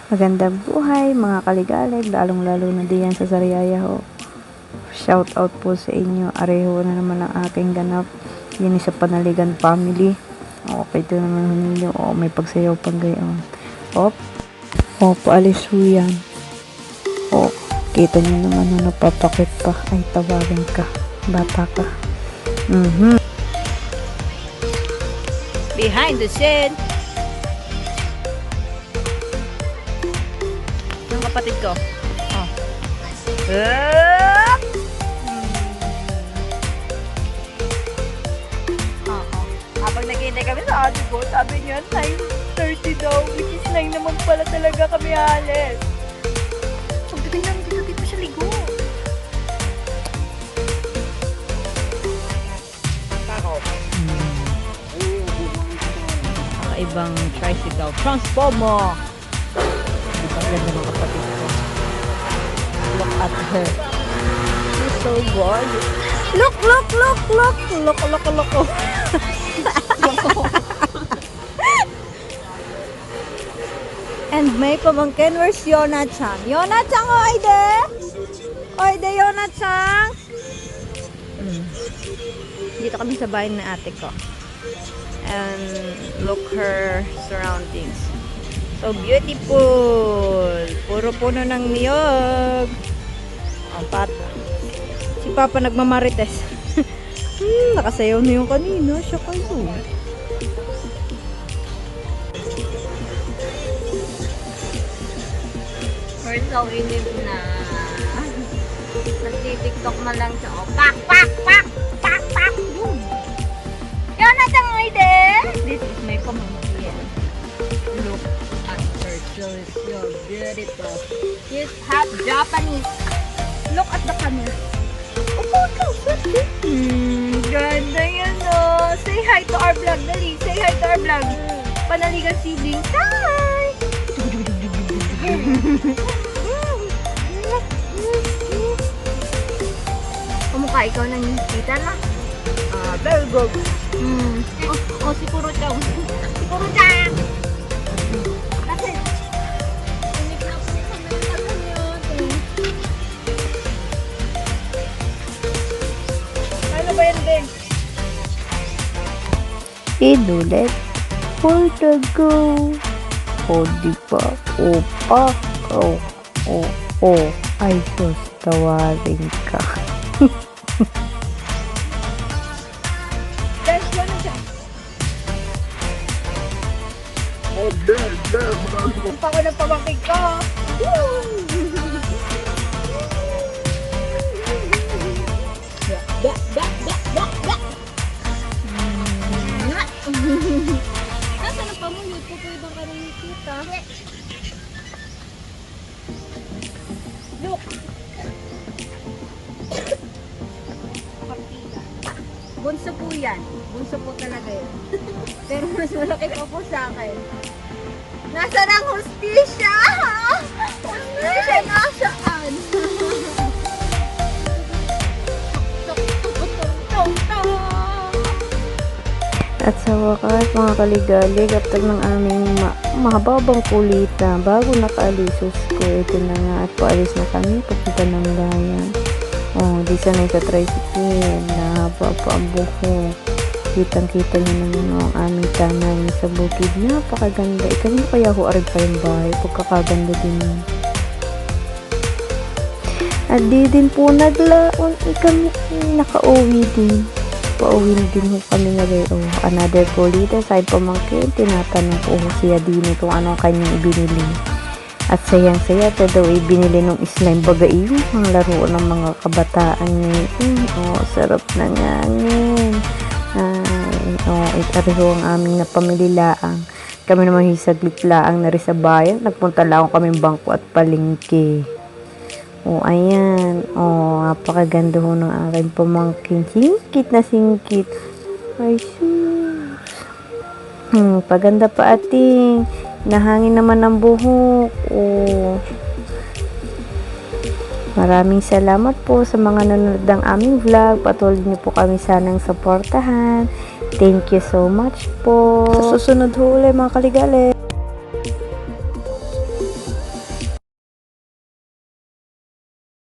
Magandang buhay mga kaligalig, lalong-lalo na diyan sa Sariaya ho. Shout out po sa inyo. Areho na naman ang aking ganap. Yan sa Panaligan family. Okay, ito naman ninyo. May pagsayaw pang gayon. Paalis ho yan. Kita nyo naman na napapakit pa. Ay, tawagin ka. Bata ka. Behind the scene. Yung kapatid ko. Habang naghihintay kami sa ate ko, sabi niya 9:30 daw, which is 9 naman pala talaga kami alis. Pagdating namin dito, di pa siya ligo. Ang ibang tricycle transformer. Di ba ganda ng kapatid ko? Look at her. She's so gorgeous. Look. And may pamangkin, where's Yona-chan? Yona-chan, oide! Oide, Yona-chan! Dito kami sa bahay ng ate ko. And look her surroundings. So beautiful! Puro puno ng niyog. Si Papa nagmamarites. Nakasayaw na yung kanina. Siya kayo. We're so inib na. Nagtitiktok na lang siya. Pak! Boom! Yan na siyang ide! This is my pamangkin. Look at her. She's so beautiful. She's half Japanese. Look at the camera. Ganda yan o. Say hi to our vlog. Dali, say hi to our vlog. Panaligan siblings. Hi! Kumukha ikaw nang kita na. Very good. Si Kuro-chan. Si Kuro-chan! Kasi, ano ba yan, Ben? Inulit for the go. Di ba? Opa. Ay, sus, tawarin ka. Dance ko na siya. Ang pako ng pamangkin ko. Nasa na pamulit ko pwede bang karinig kita? Look! Bunso po yan. Bunso po talaga yan. Pero mas malaki pa po sa akin. Nasaan ang hustisya? Hustisya nasaan? At sa wakas, mga kaligalig, after ng aming mahababang kulita, bago nakaalis ko, ito na nga at paalis na kami, papunta ng bayan. Di sanay sa tricycle, nahaba pa ang buhok. Kitang-kita nyo naman ang aming tanan sa bukid. Napakaganda. Kanino kaya ho arid pa yung bahay? Pagkakaganda din yun. At di din po naglaon. Kami nakauwi din. Pauwi din ho kami ngayon. Another kulita. Side pamangkin. Tinatanong ko siya din kung anong kanyang ibinili. At sayang-saya ito daw ibinili ng slime bagain. Ang laro ng mga kabataan ngayon. Sarap na nga ngayon. Itareho ang aming napamililaang. Kami naman hisaglit laang na rin sa bayan. Nagpunta lang kami bangko at palengke. Ayan. Napakaganda ho ng aking pamangkin. Singkit na singkit. Ay, sus. Paganda pa ating. Nahangin naman ang buhok. Maraming salamat po sa mga nanonood ng aming vlog. Patuloy niyo po kami sanang suportahan. Thank you so much po. Sa susunod huli mga kaligalig.